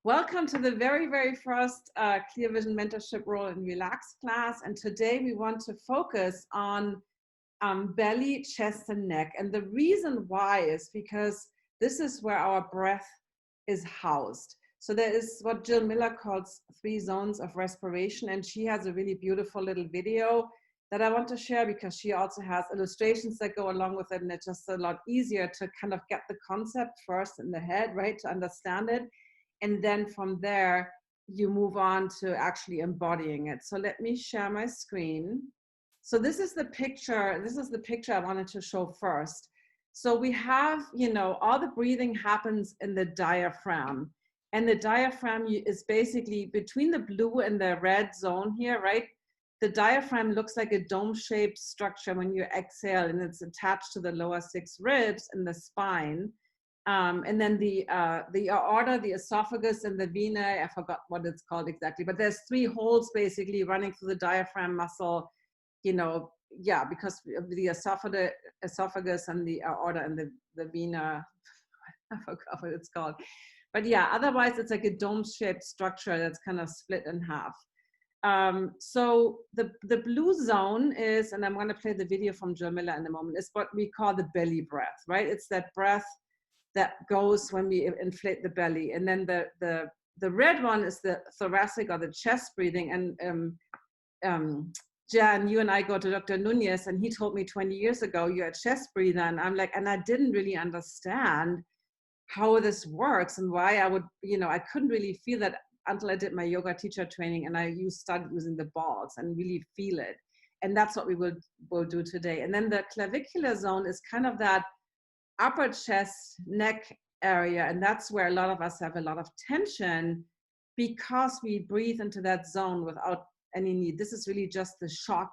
Welcome to the very first Clear Vision Mentorship Roll and Relax class. And today we want to focus on belly, chest, and neck. And the reason why is because this is where our breath is housed. So there is what Jill Miller calls 3 zones of respiration. And she has a really beautiful little video that I want to share because she also has illustrations that go along with it. And it's just a lot easier to kind of get the concept first in the head, right, to understand it. And then from there, you move on to actually embodying it. So let me share my screen. So this is the picture I wanted to show first. So we have, all the breathing happens in the diaphragm. And the diaphragm is basically between the blue and the red zone here, right? The diaphragm looks like a dome-shaped structure when you exhale, and it's attached to the lower 6 ribs in the spine. And then the aorta, the esophagus, and the venae, I forgot what it's called exactly, but there's 3 holes basically running through the diaphragm muscle, because of the esophagus and the aorta and the vena, I forgot what it's called. But yeah, otherwise it's like a dome-shaped structure that's kind of split in half. So the blue zone is, and I'm going to play the video from Jill Miller in a moment, is what we call the belly breath, right? It's that breath that goes when we inflate the belly. And then the red one is the thoracic or the chest breathing. And Jan, you and I go to Dr. Nunez, and he told me 20 years ago, you're a chest breather. And I'm like, and I didn't really understand how this works and why I would, I couldn't really feel that until I did my yoga teacher training and I started using the balls and really feel it. And that's what we will do today. And then the clavicular zone is kind of that upper chest, neck area. And that's where a lot of us have a lot of tension because we breathe into that zone without any need. This is really just the shock,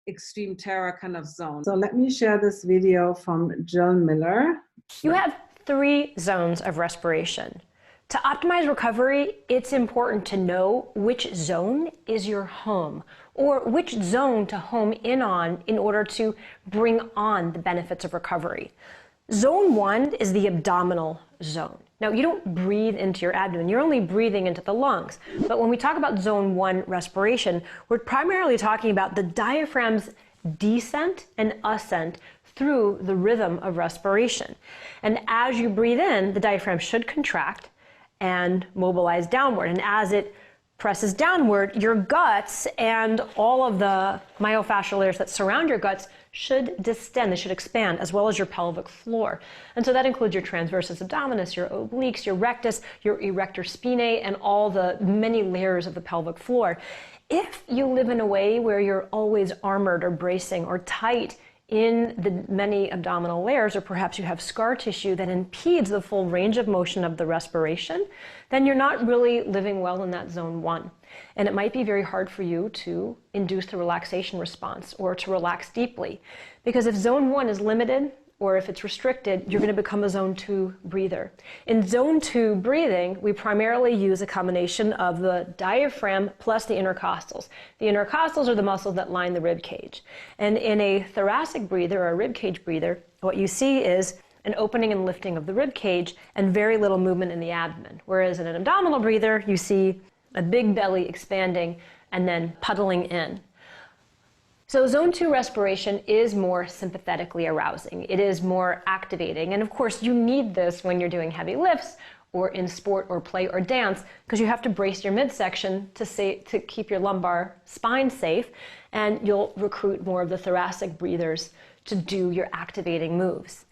extreme terror kind of zone. So let me share this video from Jill Miller. You have 3 zones of respiration. To optimize recovery, it's important to know which zone is your home or which zone to home in on in order to bring on the benefits of recovery. Zone 1 is the abdominal zone. Now, you don't breathe into your abdomen, you're only breathing into the lungs. But when we talk about zone 1 respiration, we're primarily talking about the diaphragm's descent and ascent through the rhythm of respiration. And as you breathe in, the diaphragm should contract and mobilize downward. And as it presses downward, your guts and all of the myofascial layers that surround your guts should distend, they should expand, as well as your pelvic floor. And so that includes your transversus abdominis, your obliques, your rectus, your erector spinae, and all the many layers of the pelvic floor. If you live in a way where you're always armored or bracing or tight in the many abdominal layers, or perhaps you have scar tissue that impedes the full range of motion of the respiration, then you're not really living well in that zone 1. And it might be very hard for you to induce the relaxation response or to relax deeply. Because if zone 1 is limited, or if it's restricted, you're going to become a zone 2 breather. In zone 2 breathing, we primarily use a combination of the diaphragm plus the intercostals. The intercostals are the muscles that line the rib cage. And in a thoracic breather or a rib cage breather, what you see is an opening and lifting of the rib cage and very little movement in the abdomen. Whereas in an abdominal breather, you see a big belly expanding and then puddling in. So zone 2 respiration is more sympathetically arousing. It is more activating. And of course, you need this when you're doing heavy lifts or in sport or play or dance, because you have to brace your midsection to keep your lumbar spine safe, and you'll recruit more of the thoracic breathers to do your activating moves.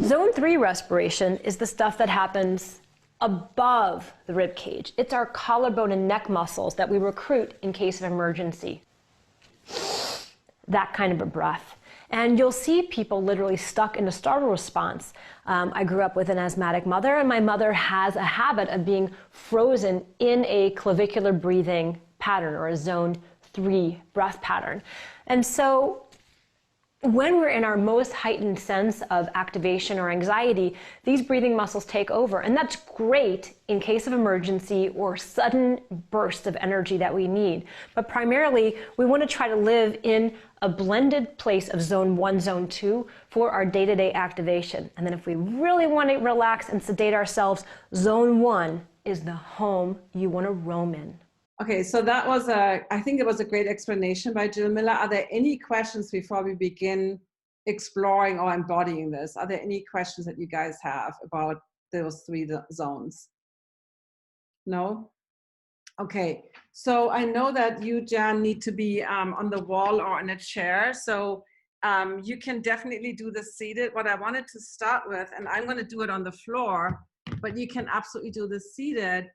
Zone 3 respiration is the stuff that happens above the rib cage. It's our collarbone and neck muscles that we recruit in case of emergency. That kind of a breath. And you'll see people literally stuck in a startle response. I grew up with an asthmatic mother, and my mother has a habit of being frozen in a clavicular breathing pattern or a zone 3 breath pattern. And so when we're in our most heightened sense of activation or anxiety, these breathing muscles take over. And that's great in case of emergency or sudden burst of energy that we need. But primarily, we want to try to live in a blended place of zone 1, zone 2 for our day-to-day activation. And then if we really want to relax and sedate ourselves, zone 1 is the home you want to roam in. Okay, so that was I think it was a great explanation by Jill Miller. Are there any questions before we begin exploring or embodying this? Are there any questions that you guys have about those three zones? No? Okay, so I know that you, Jan, need to be on the wall or in a chair. So you can definitely do the seated. What I wanted to start with, and I'm going to do it on the floor, but you can absolutely do the seated,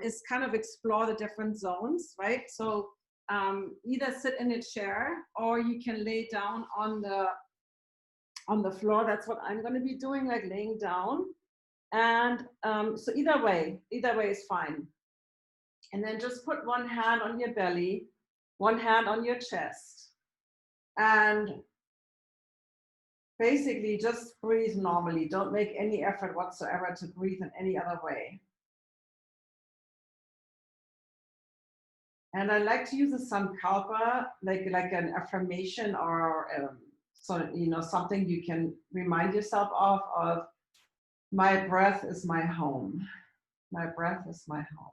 is kind of explore the different zones, right? So either sit in a chair or you can lay down on the floor. That's what I'm going to be doing, like laying down. And so either way is fine. And then just put one hand on your belly, one hand on your chest, and basically just breathe normally. Don't make any effort whatsoever to breathe in any other way. And I like to use the sankalpa, like an affirmation or so, you know, something you can remind yourself of my breath is my home. My breath is my home.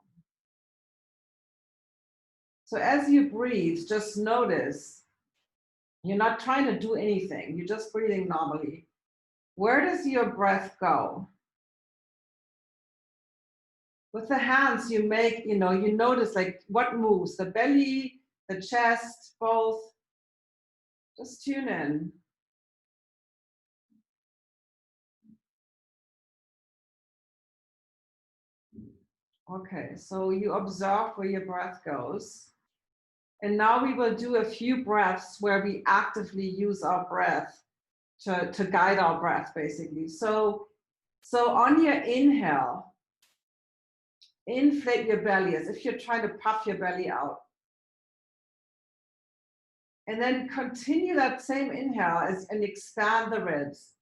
So as you breathe, just notice you're not trying to do anything. You're just breathing normally. Where does your breath go? With the hands you make, you notice like what moves, the belly, the chest, both. Just tune in. Okay, so you observe where your breath goes. And now we will do a few breaths where we actively use our breath to guide our breath, basically. So on your inhale, inflate your belly as if you're trying to puff your belly out. And then continue that same inhale and expand the ribs.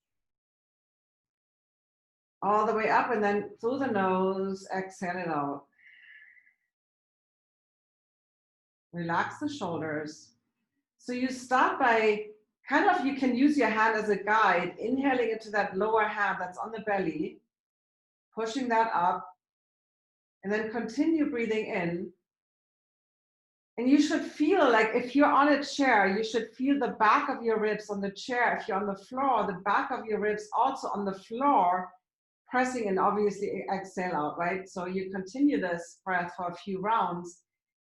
All the way up and then through the nose, exhale it out. Relax the shoulders. So you start by you can use your hand as a guide, inhaling into that lower hand that's on the belly, pushing that up, and then continue breathing in. And you should feel like if you're on a chair, you should feel the back of your ribs on the chair. If you're on the floor, the back of your ribs also on the floor, pressing and obviously exhale out, right? So you continue this breath for a few rounds,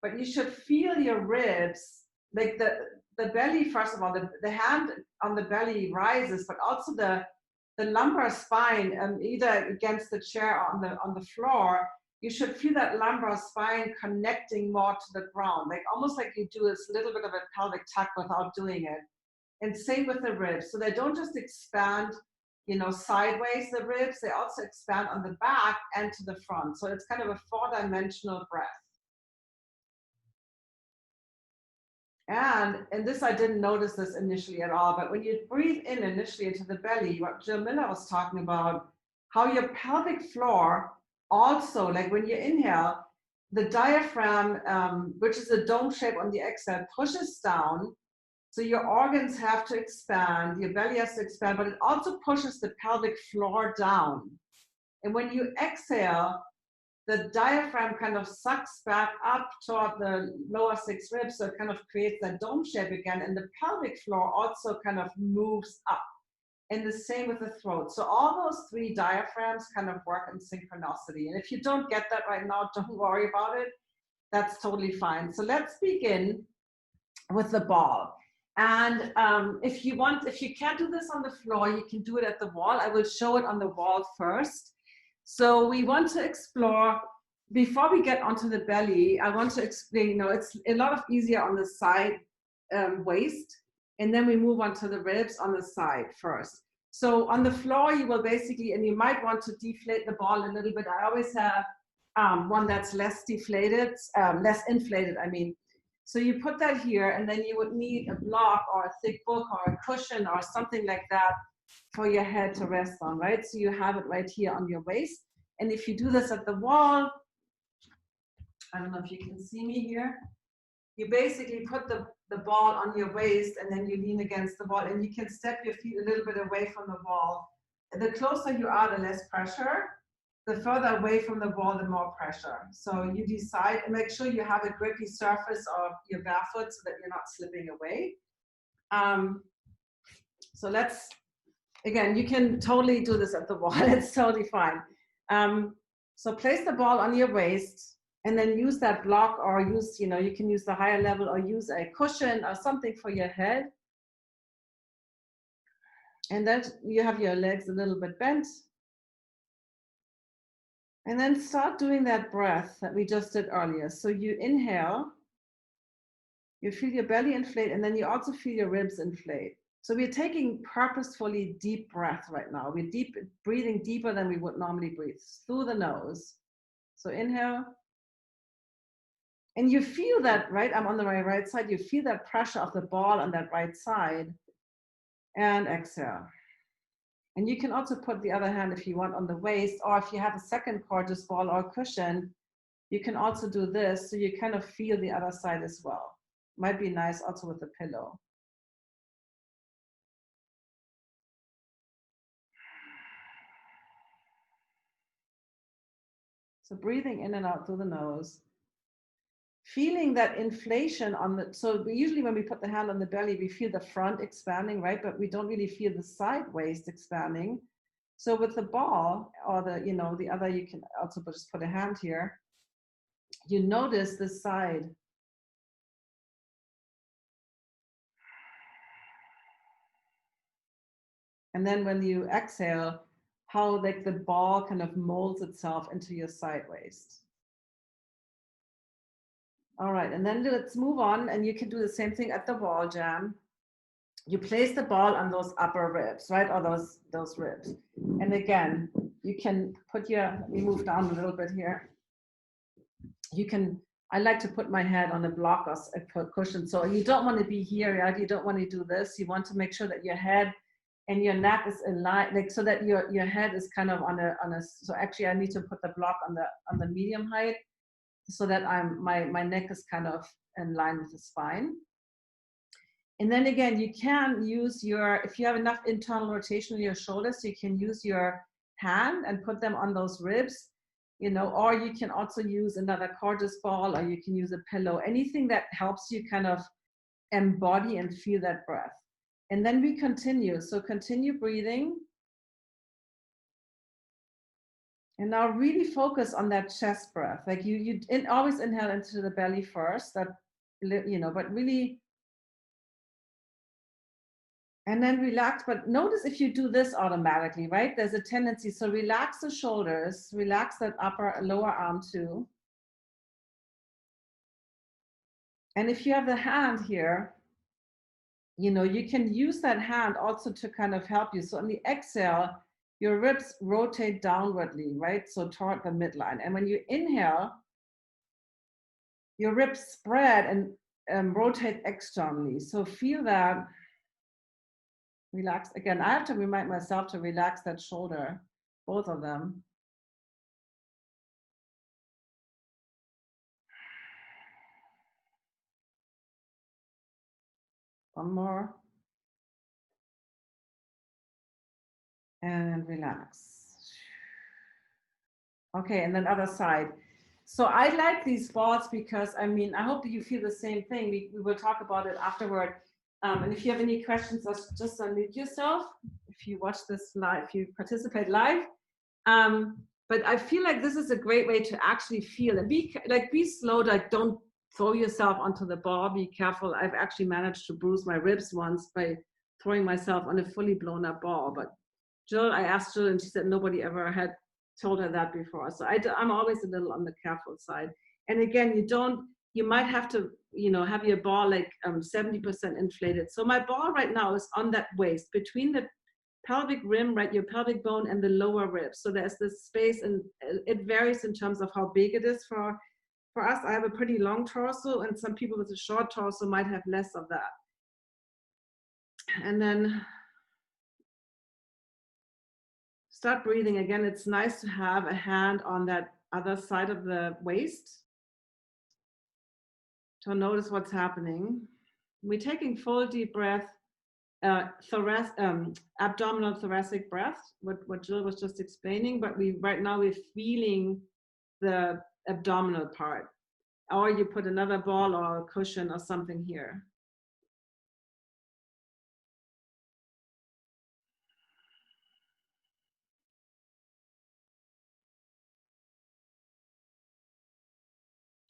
but you should feel your ribs, like the belly, first of all, the hand on the belly rises, but also the lumbar spine, either against the chair or on the floor, you should feel that lumbar spine connecting more to the ground, like almost like you do this little bit of a pelvic tuck without doing it. And same with the ribs. So they don't just expand, sideways, the ribs, they also expand on the back and to the front. So it's kind of a 4-dimensional breath. And this, I didn't notice this initially at all, but when you breathe in initially into the belly, what Jill Miller was talking about, how your pelvic floor also, like when you inhale, the diaphragm, which is a dome shape on the exhale, pushes down. So your organs have to expand, your belly has to expand, but it also pushes the pelvic floor down. And when you exhale, the diaphragm kind of sucks back up toward the lower 6 ribs, so it kind of creates that dome shape again, and the pelvic floor also kind of moves up. And the same with the throat. So all those 3 diaphragms kind of work in synchronicity. And if you don't get that right now, don't worry about it. That's totally fine. So let's begin with the ball. And if you can't do this on the floor, you can do it at the wall. I will show it on the wall first. So we want to explore, before we get onto the belly, I want to explain, it's a lot easier on the side waist, and then we move on to the ribs on the side first. So on the floor, you will basically, and you might want to deflate the ball a little bit. I always have one that's less inflated, I mean. So you put that here, and then you would need a block or a thick book or a cushion or something like that for your head to rest on, right? So you have it right here on your waist. And if you do this at the wall, I don't know if you can see me here, you basically put the ball on your waist and then you lean against the wall, and you can step your feet a little bit away from the wall. The closer you are, the less pressure. the further away from the wall, the more pressure. So you decide and make sure you have a grippy surface of your barefoot so that you're not slipping away. So let's, again, you can totally do this at the wall. It's totally fine. So place the ball on your waist and then use that block, or use, you know, you can use the higher level or use a cushion or something for your head. And then you have your legs a little bit bent. And then start doing that breath that we just did earlier. So you inhale, you feel your belly inflate, and then you also feel your ribs inflate. So we're taking purposefully deep breath right now. We're breathing deeper than we would normally breathe, through the nose. So inhale. And you feel that, right? I'm on the right side. You feel that pressure of the ball on that right side. And exhale. And you can also put the other hand, if you want, on the waist, or if you have a second gorgeous ball or cushion, you can also do this, so you kind of feel the other side as well. Might be nice also with a pillow. So breathing in and out through the nose. Feeling that inflation on the, so usually when we put the hand on the belly, we feel the front expanding, right? But we don't really feel the side waist expanding. So with the ball, or the, you know, the other, you can also just put a hand here. You notice the side. And then when you exhale, how like the ball kind of molds itself into your side waist. All right, and then let's move on, and you can do the same thing at the wall jam. You place the ball on those upper ribs, right? Or those ribs. And again, you can put your, let me move down a little bit here. You can, I like to put my head on a block or a cushion. So you don't want to be here, right? You don't want to do this. You want to make sure that your head and your neck is in line, like so that your head is kind of on a, so actually I need to put the block on the medium height so that my neck is kind of in line with the spine. And then again, you can use your, if you have enough internal rotation in your shoulders, you can use your hand and put them on those ribs, you know, or you can also use another gorgeous ball, or you can use a pillow, anything that helps you kind of embody and feel that breath. And then we continue. So continue breathing. And now really focus on that chest breath. Like you always inhale into the belly first, that, you know, but really, and then relax. But notice if you do this automatically, right? There's a tendency. So relax the shoulders, relax that upper, lower arm too. And if you have the hand here, you know, you can use that hand also to kind of help you. So on the exhale, your ribs rotate downwardly, right? So toward the midline. And when you inhale, your ribs spread and rotate externally. So feel that. Relax. Again, I have to remind myself to relax that shoulder, both of them. One more. And relax. Okay, and then other side. So I like these balls because, I mean, I hope you feel the same thing. We will talk about it afterward. And if you have any questions, just unmute yourself. If you watch this live, if you participate live. But I feel like this is a great way to actually feel and be slow, like don't throw yourself onto the ball, be careful. I've actually managed to bruise my ribs once by throwing myself on a fully blown up ball. But Jill, I asked Jill and she said nobody ever had told her that before. So I'm always a little on the careful side. And again, you might have to, you know, have your ball like 70% inflated. So my ball right now is on that waist between the pelvic rim, right, your pelvic bone and the lower ribs. So there's this space, and it varies in terms of how big it is. For us, I have a pretty long torso, and some people with a short torso might have less of that. And then start breathing again. It's nice to have a hand on that other side of the waist to notice what's happening. We're taking full deep breath abdominal thoracic breath, what Jill was just explaining, but right now we're feeling the abdominal part. Or you put another ball or a cushion or something here.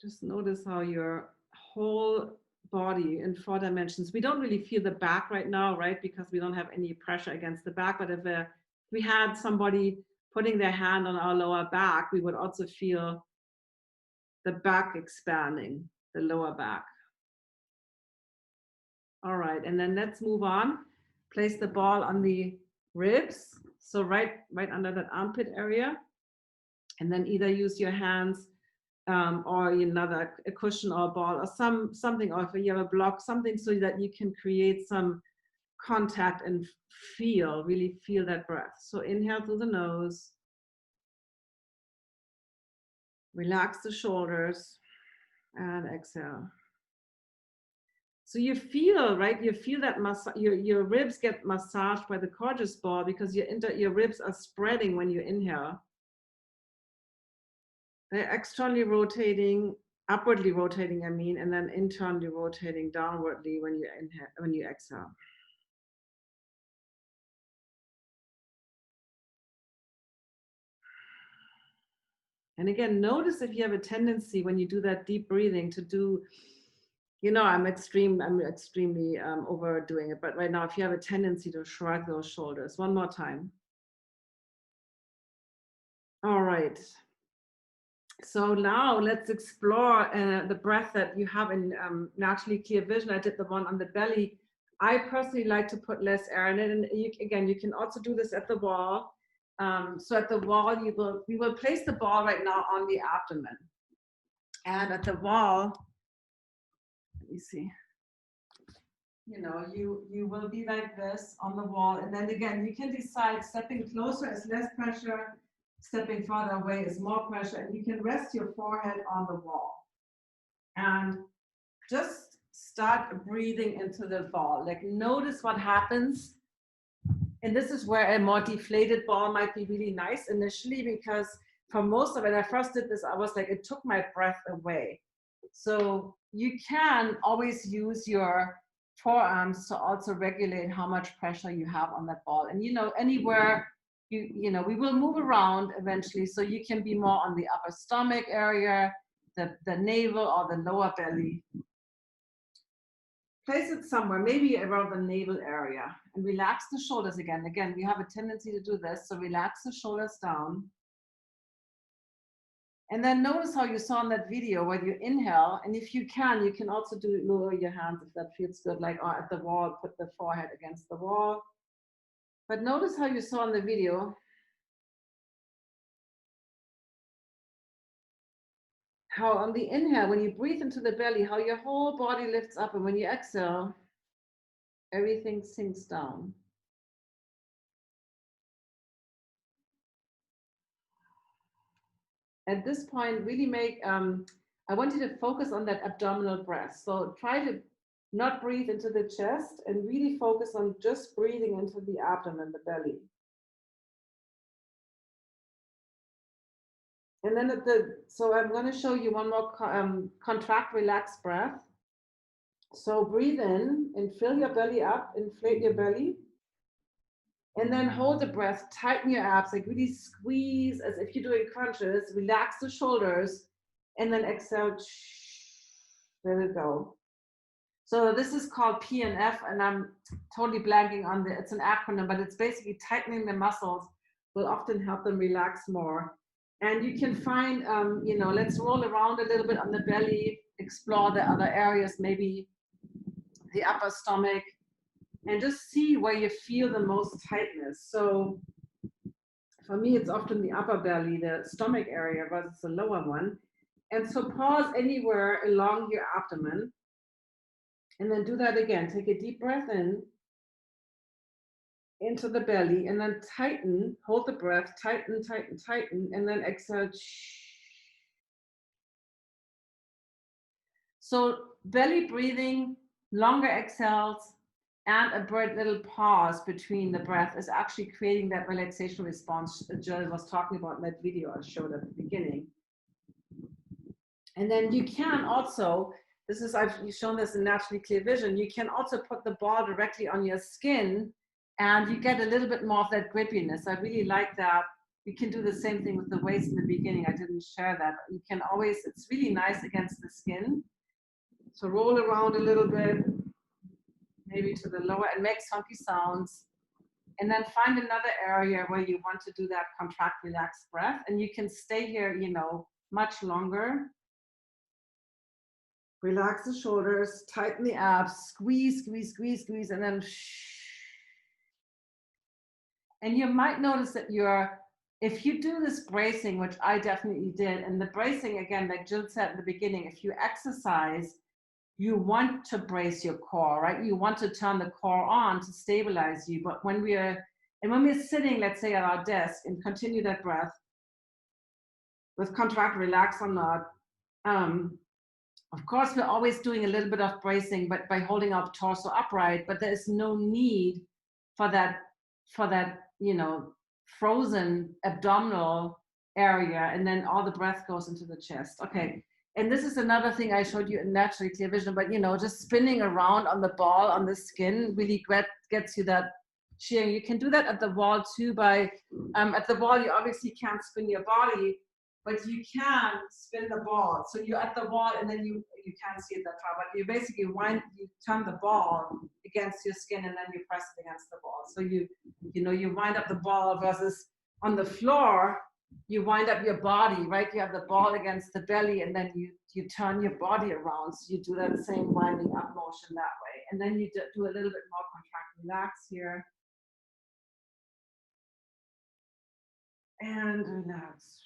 Just notice how your whole body in 4 dimensions. We don't really feel the back right now, right? Because we don't have any pressure against the back. But if we had somebody putting their hand on our lower back, we would also feel the back expanding, the lower back. All right, and then let's move on. Place the ball on the ribs. So right under that armpit area. And then either use your hands or a cushion or a ball or something, or if you have a block, something so that you can create some contact and really feel that breath. So inhale through the nose. Relax the shoulders and exhale. So you feel, right? You feel that your ribs get massaged by the gorgeous ball because your ribs are spreading when you inhale. They're externally rotating, upwardly rotating, and then internally rotating downwardly when you inhale, when you exhale. And again, notice if you have a tendency when you do that deep breathing to do, I'm extremely overdoing it. But right now, if you have a tendency to shrug those shoulders, one more time. All right. So now let's explore the breath that you have in naturally clear vision. I did the one on the belly. I personally like to put less air in it. And you can also do this at the wall. So at the wall, we will place the ball right now on the abdomen. And at the wall, let me see. You will be like this on the wall. And then again, you can decide stepping closer is less pressure, stepping farther away is more pressure, and you can rest your forehead on the wall. And just start breathing into the ball. Like notice what happens. And this is where a more deflated ball might be really nice initially, because for most of it, I first did this, I was like, it took my breath away. So you can always use your forearms to also regulate how much pressure you have on that ball. And anywhere we will move around eventually, so you can be more on the upper stomach area, the navel or the lower belly. Place it somewhere, maybe around the navel area, and relax the shoulders again. Again, we have a tendency to do this, so relax the shoulders down. And then notice how you saw in that video when you inhale, and if you can also lower your hands if that feels good, like at the wall, put the forehead against the wall. But notice how you saw in the video, how on the inhale, when you breathe into the belly, how your whole body lifts up, and when you exhale, everything sinks down. At this point, really I want you to focus on that abdominal breath. So try to not breathe into the chest and really focus on just breathing into the abdomen, the belly. And then so I'm going to show you one more contract, relax breath. So breathe in and fill your belly up, inflate your belly. And then hold the breath, tighten your abs, like really squeeze as if you're doing crunches, relax the shoulders, and then exhale, let it go. So this is called PNF, and I'm totally blanking on it's an acronym, but it's basically tightening the muscles will often help them relax more. And you can find, let's roll around a little bit on the belly, explore the other areas, maybe the upper stomach, and just see where you feel the most tightness. So for me, it's often the upper belly, the stomach area versus the lower one. And so pause anywhere along your abdomen. And then do that again. Take a deep breath in, into the belly, and then tighten, hold the breath, tighten, tighten, tighten, and then exhale. So belly breathing, longer exhales, and a little pause between the breath is actually creating that relaxation response Jill was talking about in that video I showed at the beginning. And then you can also, I've shown this in Naturally Clear Vision, you can also put the ball directly on your skin and you get a little bit more of that grippiness. I really like that. You can do the same thing with the waist in the beginning. I didn't share that. You can always, it's really nice against the skin. So roll around a little bit, maybe to the lower, and make funky sounds. And then find another area where you want to do that contract, relax breath. And you can stay here, you know, much longer. Relax the shoulders, tighten the abs, squeeze, squeeze, squeeze, squeeze, and then and you might notice that if you do this bracing, which I definitely did, and the bracing, again, like Jill said at the beginning, if you exercise, you want to brace your core, right? You want to turn the core on to stabilize you. But when we're sitting, let's say at our desk, and continue that breath with contract, relax or not, of course, we're always doing a little bit of bracing, but by holding our torso upright, but there is no need for that, you know, frozen abdominal area. And then all the breath goes into the chest. Okay. And this is another thing I showed you in Naturally Clear Vision, but, you know, just spinning around on the ball, on the skin, really gets you that shearing. You can do that at the wall too by, at the wall, you obviously can't spin your body, but you can spin the ball. So you're at the wall and then you can't see it that far, but you basically you turn the ball against your skin and then you press it against the ball. So you wind up the ball versus on the floor, you wind up your body, right? You have the ball against the belly and then you turn your body around. So you do that same winding up motion that way. And then you do a little bit more contract, relax here. And relax.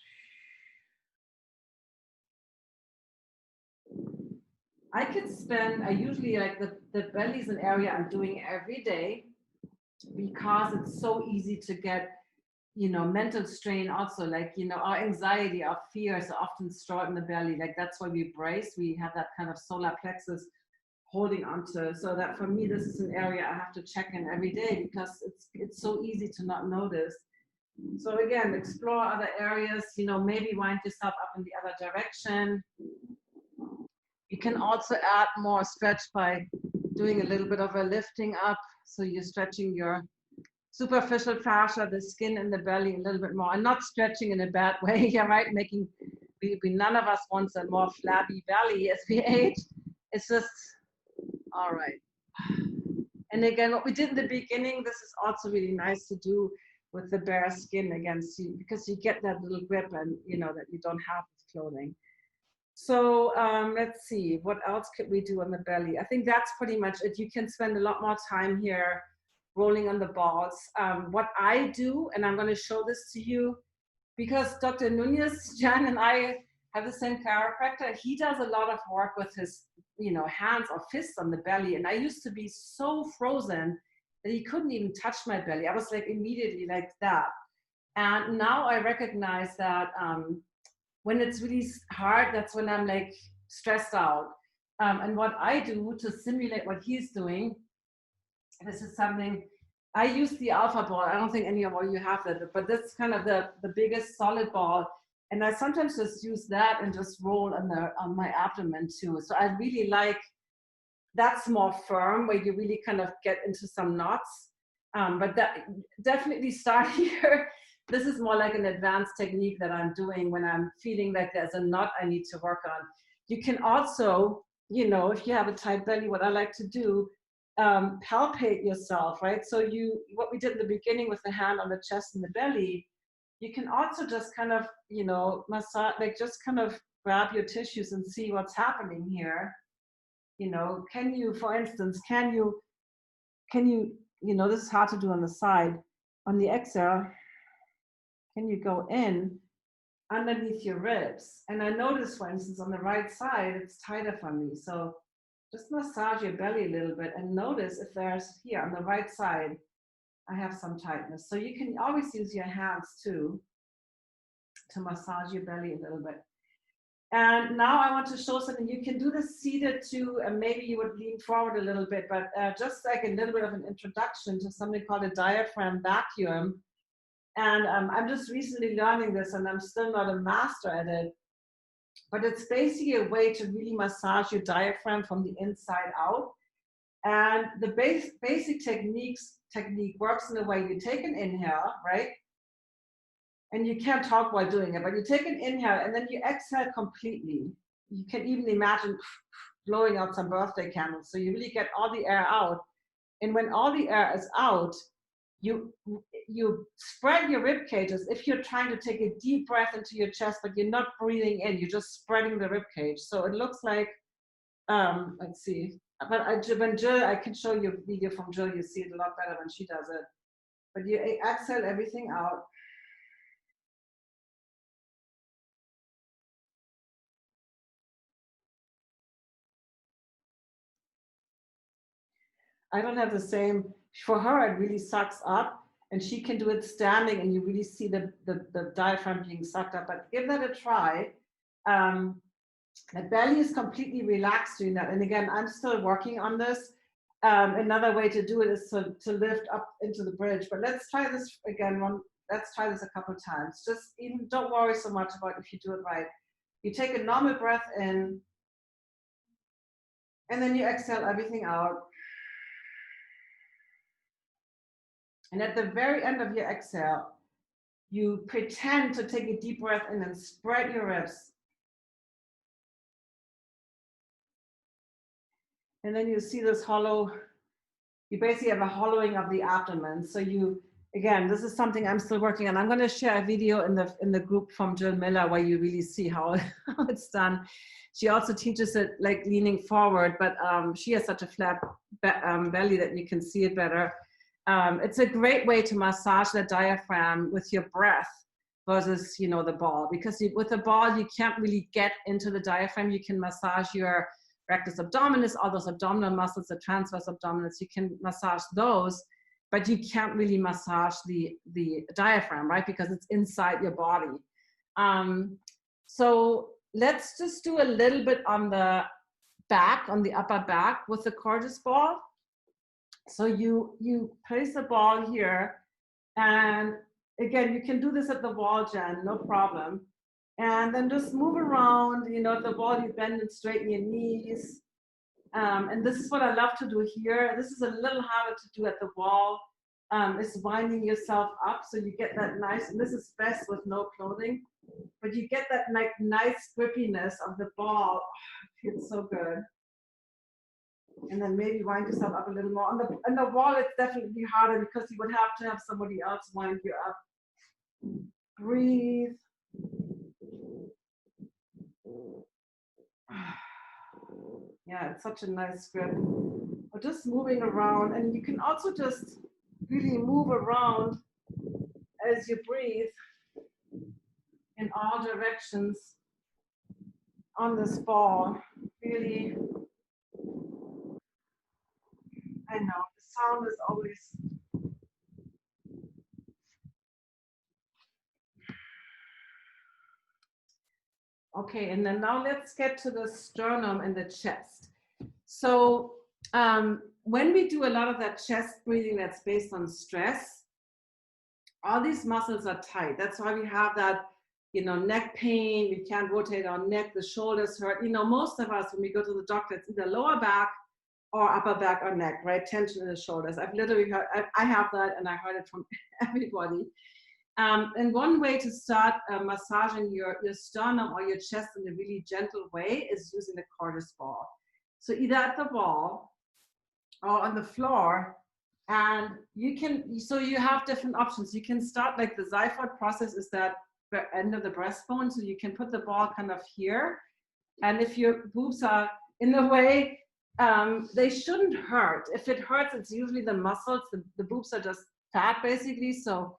I usually like the belly is an area I'm doing every day because it's so easy to get, you know, mental strain also, like, you know, our anxiety, our fears are often stored in the belly. Like that's why we brace. We have that kind of solar plexus holding onto. So that for me, this is an area I have to check in every day because it's so easy to not notice. So again, explore other areas, you know, maybe wind yourself up in the other direction. You can also add more stretch by doing a little bit of a lifting up. So you're stretching your superficial fascia, the skin in the belly a little bit more, and not stretching in a bad way. Yeah, right. None of us wants a more flabby belly as we age. It's just, all right. And again, what we did in the beginning, this is also really nice to do with the bare skin against you because you get that little grip and, you know, that you don't have with clothing. So let's see, what else could we do on the belly? I think that's pretty much it. You can spend a lot more time here rolling on the balls. What I do, and I'm going to show this to you, because Dr. Nunez, Jan, and I have the same chiropractor. He does a lot of work with his, you know, hands or fists on the belly. And I used to be so frozen that he couldn't even touch my belly. I was like immediately like that. And now I recognize that when it's really hard, that's when I'm like stressed out. And what I do to simulate what he's doing, this is something, I use the alpha ball. I don't think any of you have that, but that's kind of the biggest solid ball. And I sometimes just use that and just roll on my abdomen too. So I really like, that's more firm where you really kind of get into some knots. But that definitely start here. This is more like an advanced technique that I'm doing when I'm feeling like there's a knot I need to work on. You can also, you know, if you have a tight belly, what I like to do, palpate yourself, right? So what we did in the beginning with the hand on the chest and the belly, you can also just kind of, you know, massage, like just kind of grab your tissues and see what's happening here. You know, can you, for instance, you know, this is hard to do on the side. On the exhale, can you go in underneath your ribs? And I notice, for instance, on the right side, it's tighter for me. So just massage your belly a little bit and notice if there's here on the right side, I have some tightness. So you can always use your hands too to massage your belly a little bit. And now I want to show something. You can do this seated too, and maybe you would lean forward a little bit, but just like a little bit of an introduction to something called a diaphragm vacuum. And I'm just recently learning this, and I'm still not a master at it. But it's basically a way to really massage your diaphragm from the inside out. And the basic technique works in a way you take an inhale, right? And you can't talk while doing it, but you take an inhale and then you exhale completely. You can even imagine blowing out some birthday candles. So you really get all the air out. And when all the air is out, you spread your rib cages. If you're trying to take a deep breath into your chest, but you're not breathing in, you're just spreading the rib cage. So it looks like, let's see. But when Jill, I can show you a video from Jill, you see it a lot better when she does it. But you exhale everything out. I don't have the same, for her it really sucks up, and she can do it standing and you really see the diaphragm being sucked up, but give that a try. The belly is completely relaxed doing that. And again, I'm still working on this. Another way to do it is to lift up into the bridge, but let's try this again. Let's try this a couple of times. Just even don't worry so much about if you do it right. You take a normal breath in, and then you exhale everything out. And at the very end of your exhale, you pretend to take a deep breath in and spread your ribs. And then you see this hollow, you basically have a hollowing of the abdomen. So you, again, this is something I'm still working on. I'm going to share a video in the group from Jill Miller where you really see how it's done. She also teaches it like leaning forward, but she has such a flat belly that you can see it better. It's a great way to massage the diaphragm with your breath versus, you know, the ball, because with the ball, you can't really get into the diaphragm. You can massage your rectus abdominis, all those abdominal muscles, the transverse abdominis, you can massage those, but you can't really massage the diaphragm, right? Because it's inside your body. So let's just do a little bit on the back, on the upper back with the cordis ball. So you place the ball here, and again, you can do this at the wall, Jen, no problem. And then just move around, you know, at the wall, you bend and straighten your knees. And this is what I love to do here. This is a little harder to do at the wall, is winding yourself up so you get that nice, and this is best with no clothing, but you get that like nice grippiness of the ball. Oh, it feels so good. And then maybe wind yourself up a little more. On the wall, it's definitely harder because you would have to have somebody else wind you up. Breathe. Yeah, it's such a nice grip. Or just moving around, and you can also just really move around as you breathe in all directions on this ball. Really, I know the sound is always. Okay, and then now let's get to the sternum and the chest. So when we do a lot of that chest breathing that's based on stress, all these muscles are tight. That's why we have that, you know, neck pain. We can't rotate our neck, the shoulders hurt. You know, most of us, when we go to the doctor, it's either lower back or upper back or neck, right? Tension in the shoulders. I've literally heard, I have that, and I heard it from everybody. And one way to start massaging your sternum or your chest in a really gentle way is using the cordis ball. So either at the wall or on the floor, and you can, so you have different options. You can start like the Zyphod process is that end of the breastbone, so you can put the ball kind of here. And if your boobs are in the way, they shouldn't hurt. If it hurts, it's usually the muscles. The boobs are just fat basically. So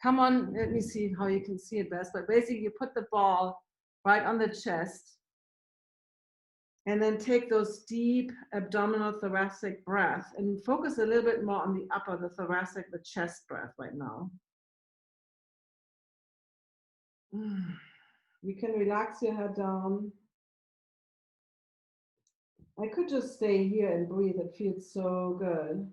come on, let me see how you can see it best. But basically you put the ball right on the chest, and then take those deep abdominal thoracic breath and focus a little bit more on the upper, the thoracic, the chest breath right now. You can relax your head down. I could just stay here and breathe. It feels so good.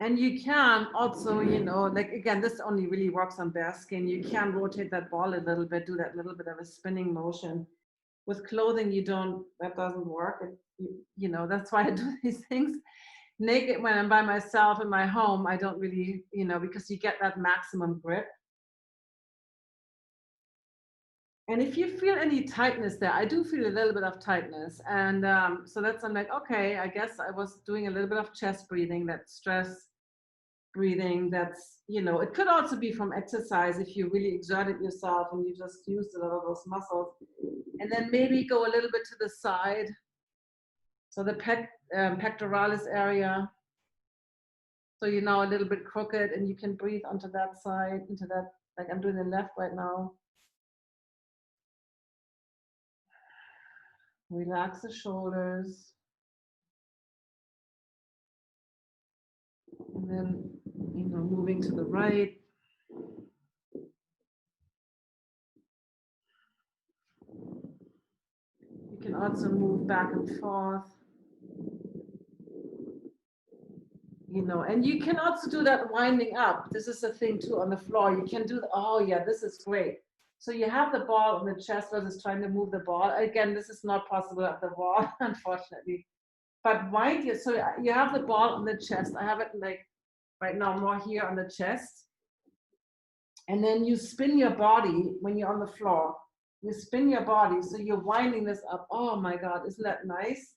And you can also, you know, like again, this only really works on bare skin. You can rotate that ball a little bit, do that little bit of a spinning motion. With clothing, you don't, that doesn't work. You know, that's why I do these things naked when I'm by myself in my home. I don't really, you know, because you get that maximum grip. And if you feel any tightness there, I do feel a little bit of tightness. And so that's, I'm like, okay, I guess I was doing a little bit of chest breathing, that stress breathing. That's, you know, it could also be from exercise if you really exerted yourself and you just used a lot of those muscles. And then maybe go a little bit to the side. So the pectoralis area. So you're now a little bit crooked and you can breathe onto that side, into that, like I'm doing the left right now. Relax the shoulders. And then, you know, moving to the right. You can also move back and forth. You know, and you can also do that winding up. This is a thing too on the floor. You can do, oh yeah, this is great. So you have the ball on the chest versus trying to move the ball. Again, this is not possible at the wall, unfortunately. But wind you, so you have the ball on the chest. I have it like right now more here on the chest. And then you spin your body when you're on the floor. You spin your body, so you're winding this up. Oh my God, isn't that nice?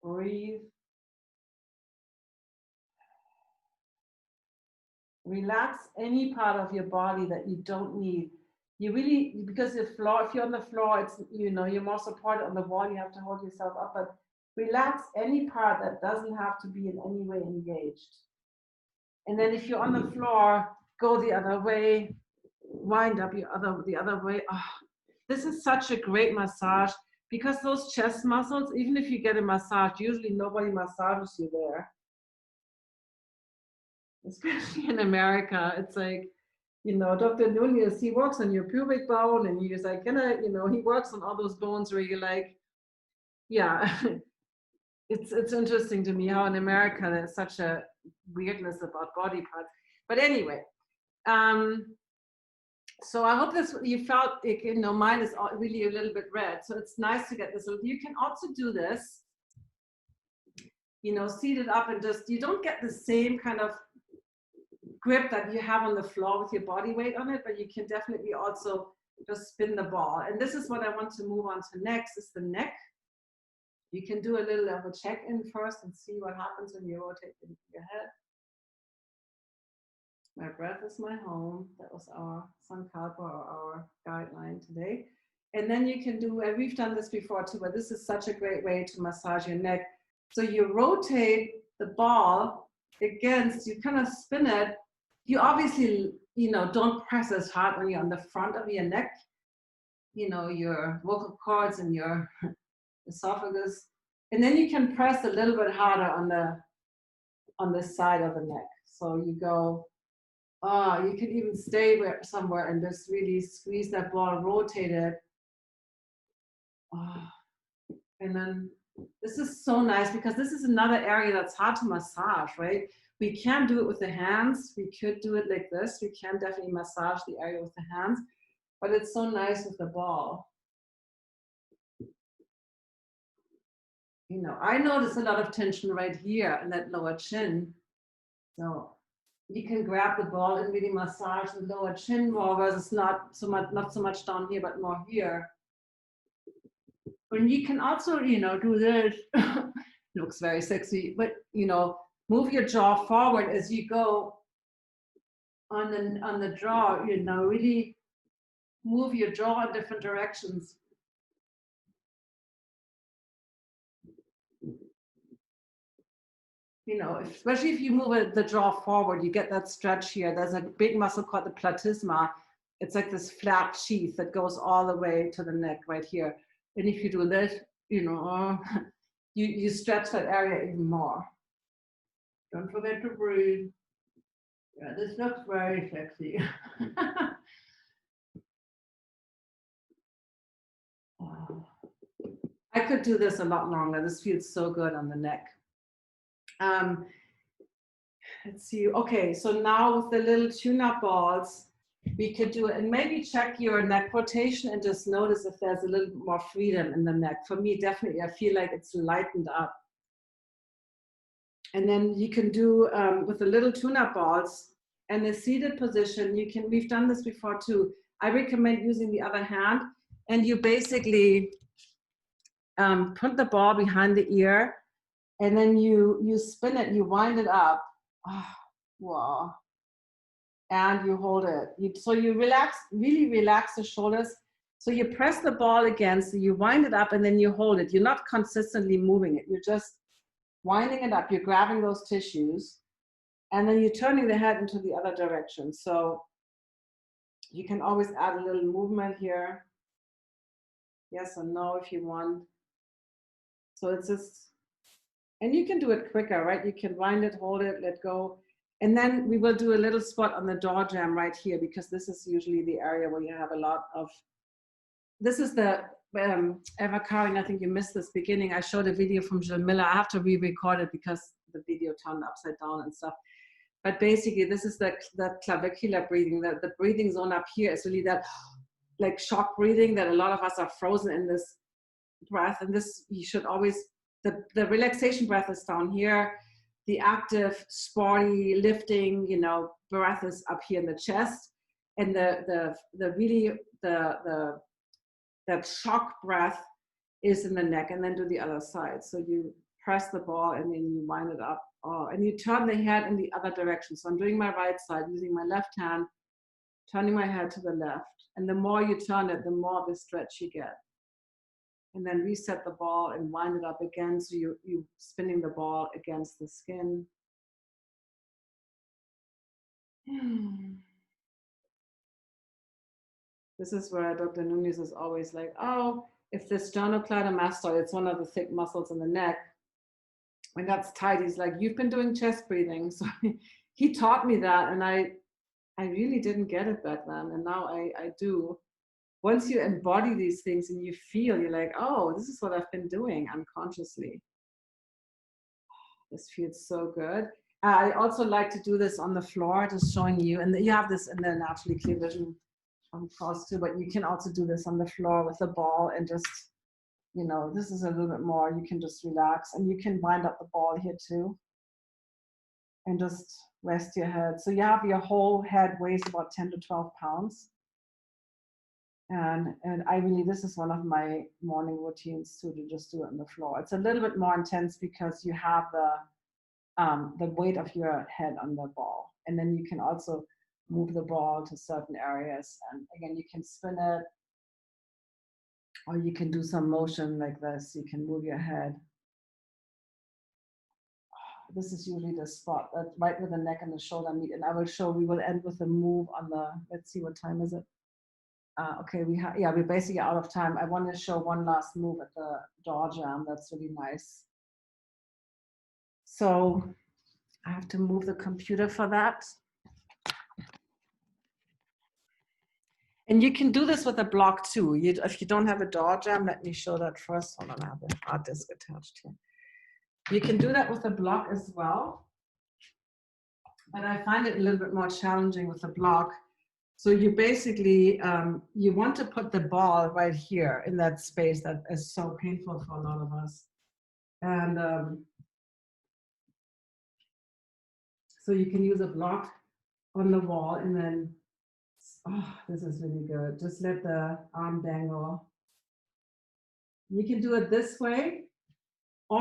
Breathe. Relax any part of your body that you don't need. You really, because the floor, if you're on the floor, it's, you know, you're more supported. On the wall, you have to hold yourself up, but relax any part that doesn't have to be in any way engaged. And then if you're on the floor, go the other way, wind up the other way. Oh, this is such a great massage because those chest muscles, even if you get a massage, usually nobody massages you there. Especially in America, it's like, you know, Dr. Nunez, he works on your pubic bone and he's like, you know, he works on all those bones where you're like, yeah, it's interesting to me how in America there's such a weirdness about body parts. But anyway, so I hope this, you felt, you know, mine is really a little bit red. So it's nice to get this. So you can also do this, you know, seated up and just, you don't get the same kind of grip that you have on the floor with your body weight on it, but you can definitely also just spin the ball. And this is what I want to move on to next, is the neck. You can do a little of a check-in first and see what happens when you rotate your head. My breath is my home. That was our Sankalpa, or our guideline today. And then you can do, and we've done this before too, but this is such a great way to massage your neck. So you rotate the ball against, you kind of spin it. You obviously, you know, don't press as hard when you're on the front of your neck, you know, your vocal cords and your esophagus. And then you can press a little bit harder on the side of the neck. So you go, you can even stay somewhere and just really squeeze that ball, rotate it. And then this is so nice because this is another area that's hard to massage, right? We can do it with the hands. We could do it like this. We can definitely massage the area with the hands, but it's so nice with the ball. You know, I notice a lot of tension right here in that lower chin. So you can grab the ball and really massage the lower chin more, versus not so much down here, but more here. And you can also, you know, do this. Looks very sexy, but you know, move your jaw forward as you go on the jaw. You know, really move your jaw in different directions. You know, especially if you move the jaw forward, you get that stretch here. There's a big muscle called the platysma. It's like this flat sheath that goes all the way to the neck right here. And if you do this, you know, you stretch that area even more. Don't forget to breathe. Yeah, this looks very sexy. I could do this a lot longer. This feels so good on the neck. Let's see. Okay, so now with the little tune-up balls, we could do it, and maybe check your neck rotation and just notice if there's a little more freedom in the neck. For me, definitely, I feel like it's lightened up. And then you can do with the little tune-up balls and the seated position, you can, we've done this before too. I recommend using the other hand, and you basically put the ball behind the ear, and then you spin it, you wind it up. Oh, wow. And you hold it. So you relax, really relax the shoulders. So you press the ball against, so you wind it up, and then you hold it. You're not consistently moving it. You're just winding it up. You're grabbing those tissues, and then you're turning the head into the other direction. So you can always add a little movement here. Yes or no if you want. So it's just, and you can do it quicker, right? You can wind it, hold it, let go. And then we will do a little spot on the door jam right here, because this is usually the area where you have a lot of, this is the Eva Karin, I think you missed this beginning. I showed a video from Jill Miller. I have to re-record it because the video turned upside down and stuff. But basically, this is the clavicular breathing. The breathing zone up here is really that like shock breathing that a lot of us are frozen in this breath. And this, you should always, the relaxation breath is down here. The active, sporty, lifting, you know, breath is up here in the chest. And the shock breath is in the neck, and then do the other side. So you press the ball and then you wind it up. Oh, and you turn the head in the other direction. So I'm doing my right side, using my left hand, turning my head to the left. And the more you turn it, the more of a stretch you get. And then reset the ball and wind it up again. So you spinning the ball against the skin. This is where Dr. Nunes is always like, oh, if the sternocleidomastoid, it's one of the thick muscles in the neck, when that's tight, he's like, you've been doing chest breathing. So he taught me that, and I really didn't get it back then, and now I do. Once you embody these things and you feel, you're like, oh, this is what I've been doing unconsciously. This feels so good. I also like to do this on the floor, just showing you, and you have this in the naturally clear vision course too, but you can also do this on the floor with the ball, and just, you know, this is a little bit more, you can just relax, and you can wind up the ball here too, and just rest your head. So you have your whole head weighs about 10 to 12 pounds. And I really, this is one of my morning routines too, to just do it on the floor. It's a little bit more intense because you have the weight of your head on the ball. And then you can also move the ball to certain areas. And again, you can spin it, or you can do some motion like this. You can move your head. This is usually the spot that right where the neck and the shoulder meet. And I will show, we will end with a move on the, let's see, what time is it? Okay, we're basically out of time. I want to show one last move at the door jam. That's really nice. So I have to move the computer for that. And you can do this with a block too. If you don't have a door jam, let me show that first. Hold on, I have the hard disk attached here. You can do that with a block as well. But I find it a little bit more challenging with a block. So you basically, you want to put the ball right here in that space that is so painful for a lot of us. And so you can use a block on the wall, and then, oh, this is really good. Just let the arm dangle. You can do it this way, or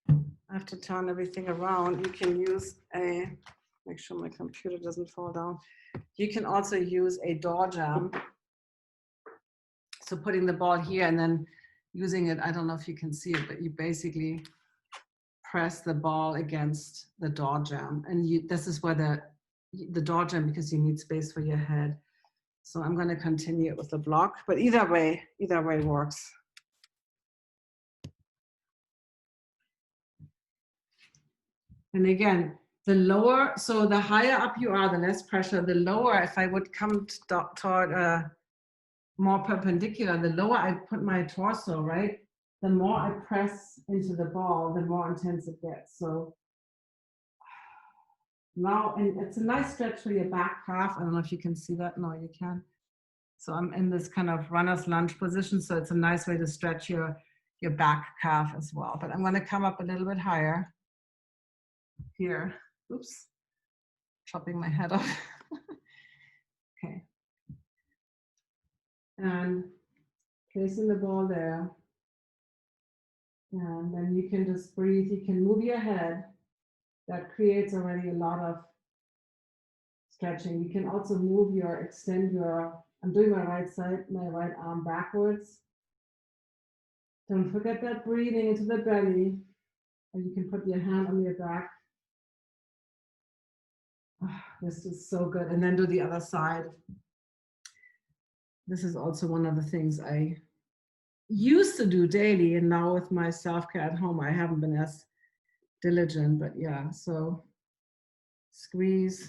I have to turn everything around. You can use make sure my computer doesn't fall down. You can also use a door jam. So putting the ball here and then using it, I don't know if you can see it, but you basically press the ball against the door jam. And this is where the door jam, because you need space for your head. So I'm going to continue it with the block, but either way works. And again, the lower, so the higher up you are, the less pressure. The lower, if I would come toward more perpendicular, the lower I put my torso, right? The more I press into the ball, the more intense it gets. So now, and it's a nice stretch for your back calf. I don't know if you can see that. No, you can. So I'm in this kind of runner's lunge position. So it's a nice way to stretch your back calf as well. But I'm going to come up a little bit higher here. Oops, chopping my head off. Okay. And placing the ball there. And then you can just breathe. You can move your head. That creates already a lot of stretching. You can also extend your, I'm doing my right side, my right arm backwards. Don't forget that breathing into the belly. And you can put your hand on your back. Oh, this is so good. And then do the other side. This is also one of the things I used to do daily, and now with my self-care at home, I haven't been as diligent, but yeah, so squeeze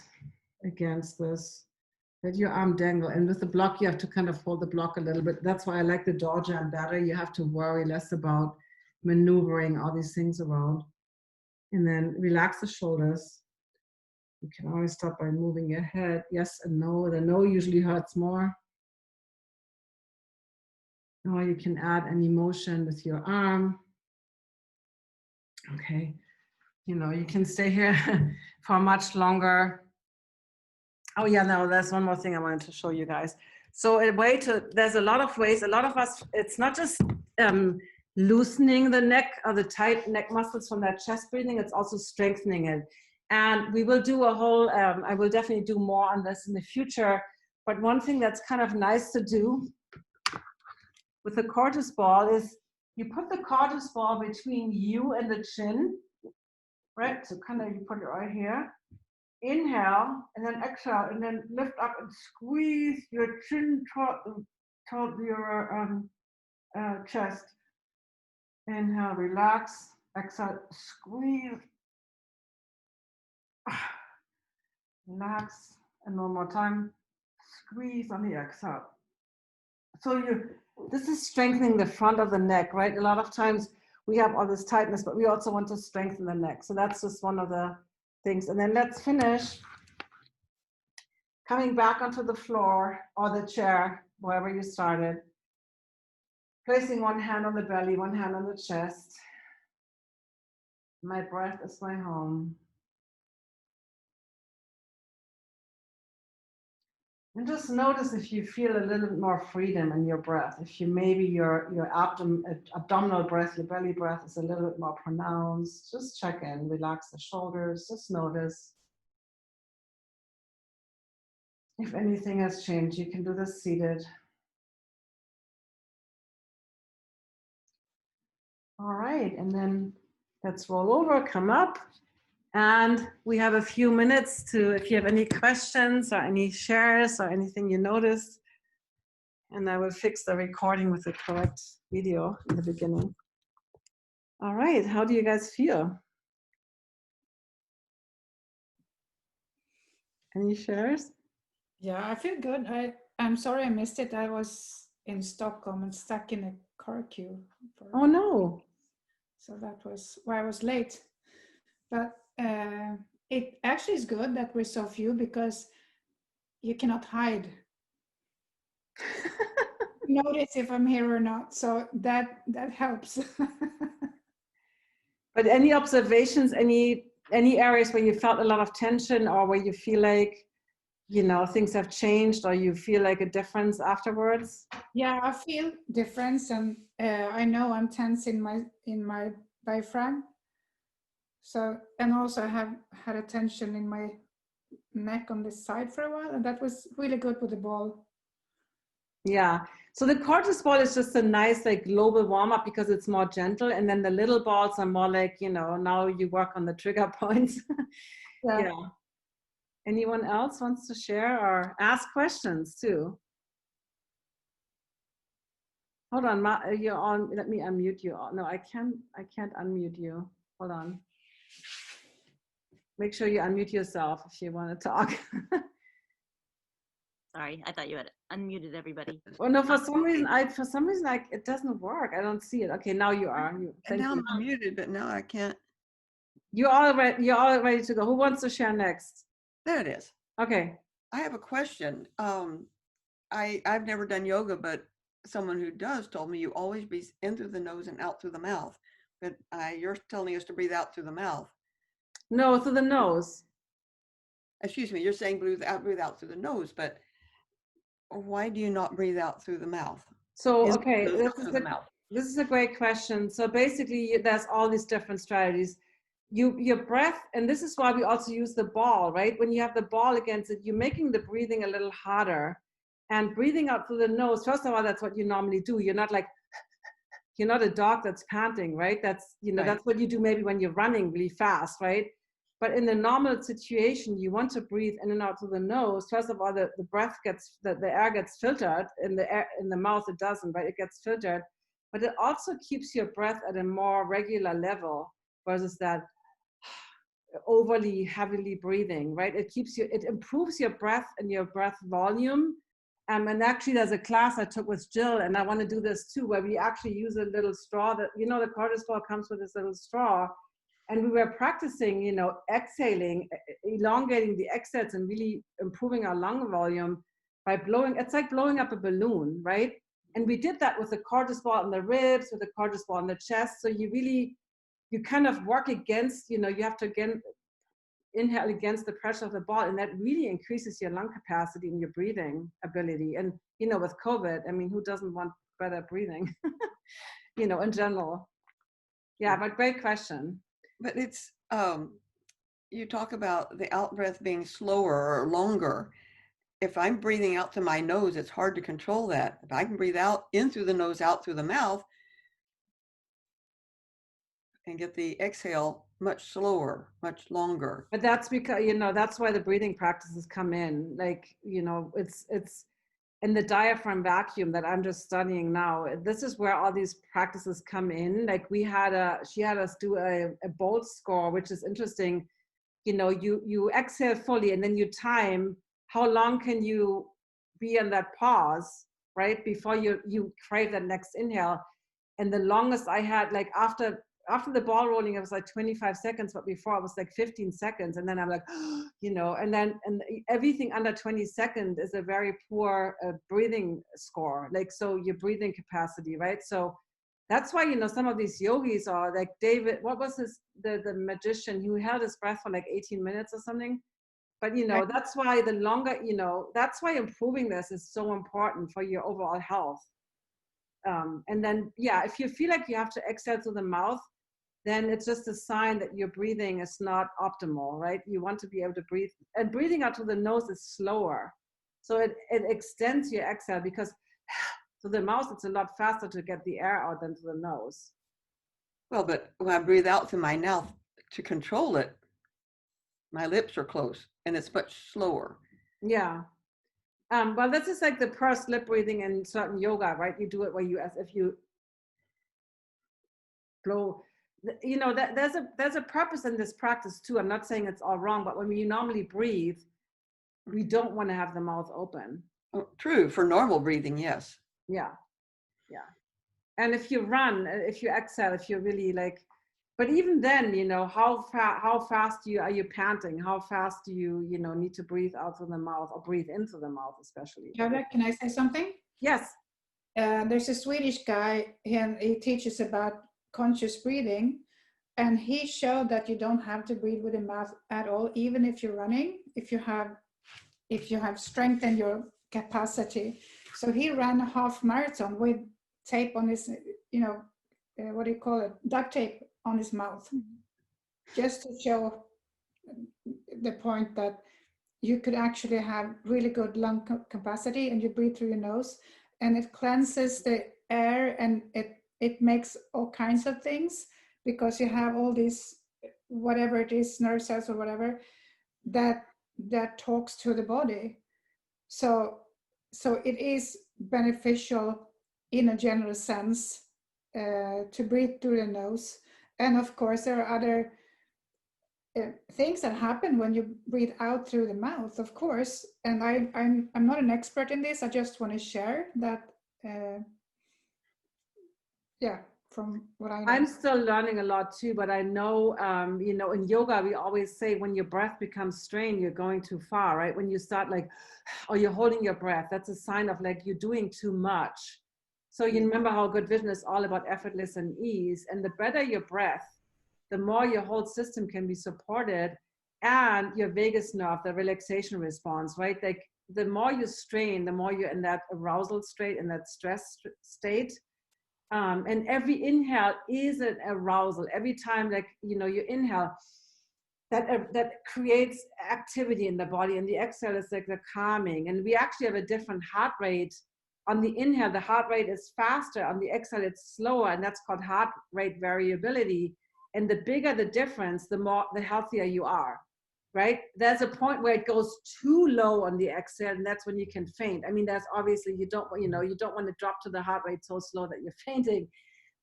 against this, let your arm dangle, and with the block, you have to kind of hold the block a little bit. That's why I like the door jam better. You have to worry less about maneuvering all these things around. And then relax the shoulders. You can always start by moving your head, yes and no. The no usually hurts more. Or you can add any motion with your arm. Okay, you know, you can stay here for much longer. Oh yeah, no, there's one more thing I wanted to show you guys. So there's a lot of ways, a lot of us, it's not just loosening the neck or the tight neck muscles from that chest breathing, it's also strengthening it. And we will do a whole, I will definitely do more on this in the future. But one thing that's kind of nice to do with the cortis ball is you put the cortis ball between you and the chin, right? So kind of you put it right here. Inhale and then exhale and then lift up and squeeze your chin toward your chest. Inhale, relax. Exhale, squeeze. Relax. And one more time. Squeeze on the exhale. So this is strengthening the front of the neck, right? A lot of times we have all this tightness, but we also want to strengthen the neck. So that's just one of the things. And then let's finish coming back onto the floor or the chair, wherever you started. Placing one hand on the belly, one hand on the chest. My breath is my home. And just notice if you feel a little bit more freedom in your breath. If you maybe your abdominal breath, your belly breath is a little bit more pronounced. Just check in, relax the shoulders, just notice. If anything has changed, you can do this seated. All right, and then let's roll over, come up. And we have a few minutes to, if you have any questions or any shares or anything you noticed, and I will fix the recording with the correct video in the beginning. All right, how do you guys feel? Any shares? Yeah, I feel good. I'm sorry I missed it. I was in Stockholm and stuck in a car queue. Oh no. So that was why I was late. But it actually is good that we're so few because you cannot hide. Notice if I'm here or not. So that helps. But any observations, any areas where you felt a lot of tension or where you feel like, you know, things have changed or you feel like a difference afterwards? Yeah, I feel difference, and I know I'm tense in my diaphragm. So, and also I have had a tension in my neck on this side for a while, and that was really good with the ball. Yeah. So the cortis ball is just a nice like global warm up because it's more gentle, and then the little balls are more like, you know, now you work on the trigger points. Yeah. Anyone else wants to share or ask questions too? Hold on, you're on. Let me unmute you. No, I can't unmute you. Hold on. make sure you unmute yourself if you want to talk. Sorry, I thought you had unmuted everybody. Well, no, for some reason, like it doesn't work. I don't see it. Okay, now you are. And now I'm muted, but now I can't. You're all ready to go. Who wants to share next? There it is. Okay. I have a question. I've never done yoga, but someone who does told me you always breathe in through the nose and out through the mouth. But you're telling us to breathe out through the mouth. No, through the nose. Excuse me, you're saying breathe out through the nose, but why do you not breathe out through the mouth? So, okay, Mouth. This is a great question. So basically, there's all these different strategies. Your breath, and this is why we also use the ball, right? When you have the ball against it, you're making the breathing a little harder. And breathing out through the nose, first of all, that's what you normally do. You're not like, you're not a dog that's panting, right? That's, Right. That's what you do maybe when you're running really fast, right? But in the normal situation, you want to breathe in and out through the nose. First of all, the air gets filtered. In the mouth, it doesn't, right? It gets filtered. But it also keeps your breath at a more regular level versus that overly heavily breathing, right? It improves your breath and your breath volume. And actually, there's a class I took with Jill, and I want to do this too, where we actually use a little straw that, the cortisol comes with this little straw. And we were practicing, exhaling, elongating the exhales and really improving our lung volume by blowing. It's like blowing up a balloon, right? And we did that with the cortisol in the ribs, with the cortisol in the chest. So you kind of work against, you have to again inhale against the pressure of the ball, and that really increases your lung capacity and your breathing ability. And with COVID, I mean, who doesn't want better breathing? In general. Yeah, but great question. But it's you talk about the out breath being slower or longer. If I'm breathing out through my nose, it's hard to control that. If I can breathe out in through the nose, out through the mouth, and get the exhale much slower, much longer. But that's because, that's why the breathing practices come in. Like, it's in the diaphragm vacuum that I'm just studying now. This is where all these practices come in. Like she had us do a bolt score, which is interesting. You exhale fully, and then you time how long can you be in that pause, right? Before you crave that next inhale. And the longest I had, like after the ball rolling, it was like 25 seconds, but before it was like 15 seconds. And then I'm like, and everything under 20 seconds is a very poor breathing score. Like, so your breathing capacity, right? So that's why, some of these yogis are like David, what was the magician who held his breath for like 18 minutes or something. But, that's why the longer, that's why improving this is so important for your overall health. And then, if you feel like you have to exhale through the mouth, then it's just a sign that your breathing is not optimal, right? You want to be able to breathe, and breathing out through the nose is slower. So it extends your exhale, because through the mouth, it's a lot faster to get the air out than through the nose. Well, but when I breathe out through my mouth to control it, my lips are closed and it's much slower. Yeah. Well, this is like the pursed lip breathing in certain yoga, right? You do it where you, as if you blow. There's a purpose in this practice too. I'm not saying it's all wrong, but when we normally breathe, we don't want to have the mouth open. Oh, true, for normal breathing, yes. Yeah. And if you run, if you exhale, if you're really like, but even then, how fast are you panting? How fast do you, need to breathe out through the mouth, or breathe into the mouth, especially? Can I say something? Yes. There's a Swedish guy, and he teaches about conscious breathing, and he showed that you don't have to breathe with the mouth at all, even if you're running, if you have strengthened your capacity. So he ran a half marathon with tape on his, what do you call it, duct tape on his mouth, just to show the point that you could actually have really good lung capacity, and you breathe through your nose, and it cleanses the air, and it makes all kinds of things, because you have all these, whatever it is, nerve cells or whatever, that talks to the body. So it is beneficial in a general sense to breathe through the nose. And of course, there are other things that happen when you breathe out through the mouth, of course. And I'm not an expert in this. I just want to share that. Yeah, from what I know. I'm still learning a lot too, but I know, you know, in yoga, we always say when your breath becomes strained, you're going too far, right? When you start like, or you're holding your breath, that's a sign of like you're doing too much. So you remember how good vision is all about effortless and ease. And the better your breath, the more your whole system can be supported, and your vagus nerve, the relaxation response, right? Like the more you strain, the more you're in that arousal state, in that stress state. And every inhale is an arousal. Every time, like, you know, you inhale, that creates activity in the body, and the exhale is like the calming. And we actually have a different heart rate. On the inhale, the heart rate is faster. On the exhale, it's slower, and that's called heart rate variability. And the bigger the difference, the healthier you are, right? There's a point where it goes too low on the exhale, and that's when you can faint. I mean, that's obviously, you don't want to drop to the heart rate so slow that you're fainting.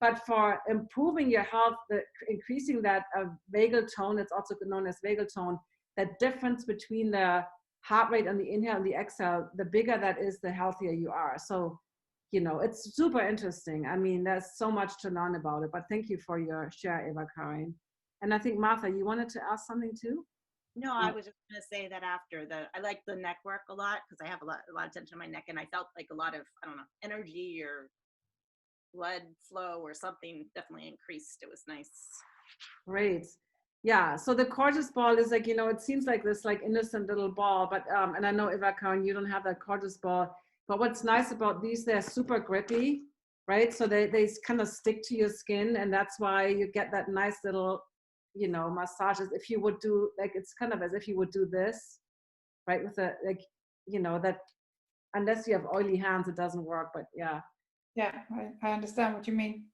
But for improving your health, increasing that vagal tone, it's also known as vagal tone, that difference between the heart rate on the inhale and the exhale, the bigger that is, the healthier you are. So, you know, it's super interesting. I mean, there's so much to learn about it, but thank you for your share, Eva Karin. And I think, Martha, you wanted to ask something too? No, I was just going to say that after I like the neck work a lot because I have a lot of tension in my neck, and I felt like a lot of, I don't know, energy or blood flow or something definitely increased. It was nice. Great. Yeah. So the gorgeous ball is like, you know, it seems like this like innocent little ball, but and I know, Eva Karin, you don't have that gorgeous ball, but what's nice about these, they're super grippy, right? So they kind of stick to your skin, and that's why you get that nice little, you know, massages. If you would do, like, it's kind of as if you would do this, right? With a, like, you know, that, unless you have oily hands, it doesn't work, but yeah. Yeah, I understand what you mean.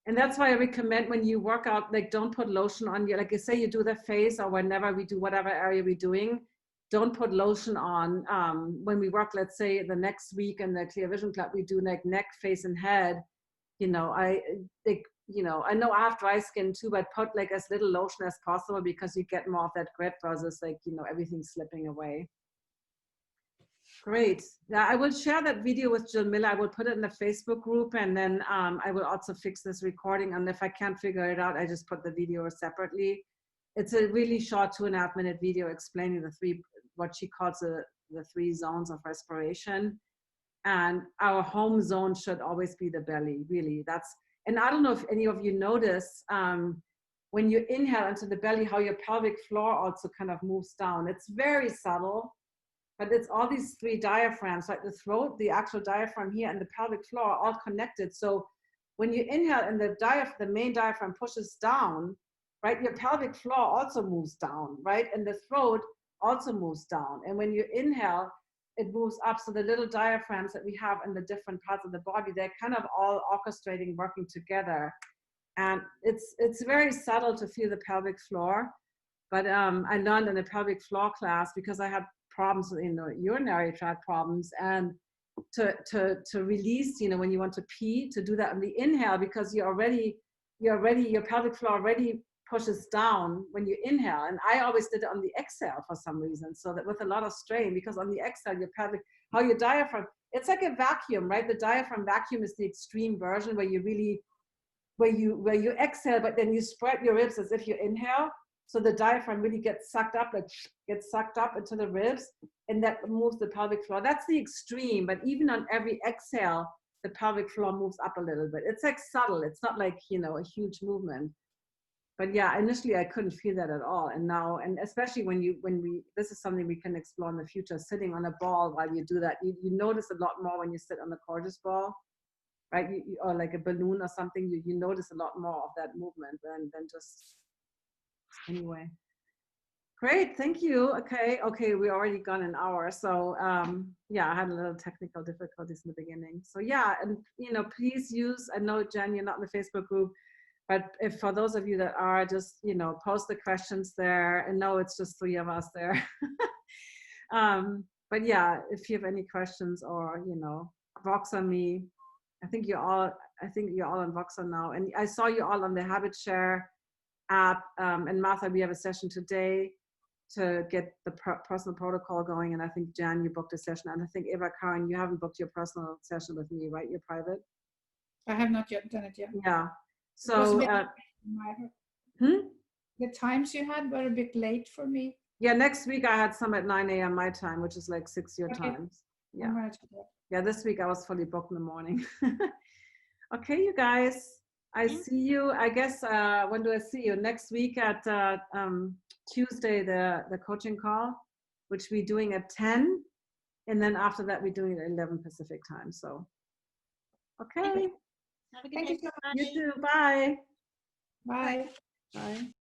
And that's why I recommend when you work out, like, don't put lotion on you. Like you say, you do the face, or whenever we do whatever area we're doing, don't put lotion on. When we work, let's say the next week in the Clear Vision Club, we do like neck, face, and head. You know, I know I have dry skin too, but put like as little lotion as possible, because you get more of that grip versus like, you know, everything slipping away. Great. Yeah, I will share that video with Jill Miller. I will put it in the Facebook group, and then I will also fix this recording. And if I can't figure it out, I just put the video separately. It's a really short 2.5-minute video explaining what she calls the 3 zones of respiration. And our home zone should always be the belly, really. And I don't know if any of you notice, when you inhale into the belly, how your pelvic floor also kind of moves down. It's very subtle, but it's all these 3 diaphragms, like the throat, the actual diaphragm here, and the pelvic floor are all connected. So when you inhale and the main diaphragm pushes down, right, your pelvic floor also moves down, right? And the throat also moves down. And when you inhale, it moves up. So the little diaphragms that we have in the different parts of the body, they're kind of all orchestrating, working together. And it's very subtle to feel the pelvic floor. But I learned in a pelvic floor class, because I had problems with, you know, urinary tract problems, and to release, you know, when you want to pee, to do that on the inhale, because your pelvic floor already pushes down when you inhale. And I always did it on the exhale for some reason, so that with a lot of strain, because on the exhale, your diaphragm, it's like a vacuum, right? The diaphragm vacuum is the extreme version, where you exhale, but then you spread your ribs as if you inhale. So the diaphragm really gets sucked up into the ribs, and that moves the pelvic floor. That's the extreme, but even on every exhale, the pelvic floor moves up a little bit. It's like subtle. It's not like, you know, a huge movement. But yeah, initially I couldn't feel that at all. And now, and especially this is something we can explore in the future, sitting on a ball while you do that, you notice a lot more when you sit on the gorgeous ball, right? Or like a balloon or something, you notice a lot more of that movement than just, anyway. Great, thank you. Okay, we already gone an hour. So yeah, I had a little technical difficulties in the beginning. So yeah, and you know, please use, I know, Jen, you're not in the Facebook group, but if for those of you that are, just, you know, post the questions there. And no, it's just 3 of us there. But yeah, if you have any questions, or, you know, Voxer me. I think you're all on Voxer now. And I saw you all on the habit share. app. And Martha, we have a session today to get the personal protocol going. And I think, Jan, you booked a session. And I think, Eva Karen, you haven't booked your personal session with me, right? You're private? I have not yet done it yet. Yeah. It was a So, bit- the times you had were a bit late for me. yeah, next week I had some at 9 a.m. my time, which is like 6 your Okay. times. I'm Yeah. gonna do that. Yeah, this week I was fully booked in the morning. Okay, you guys, I see you. I guess, when do I see you? Next week at Tuesday, the coaching call, which we're doing at 10. And then after that, we're doing it at 11 Pacific time. So, okay. Have a good Thank day. you so much. You too. Bye. Bye. Bye.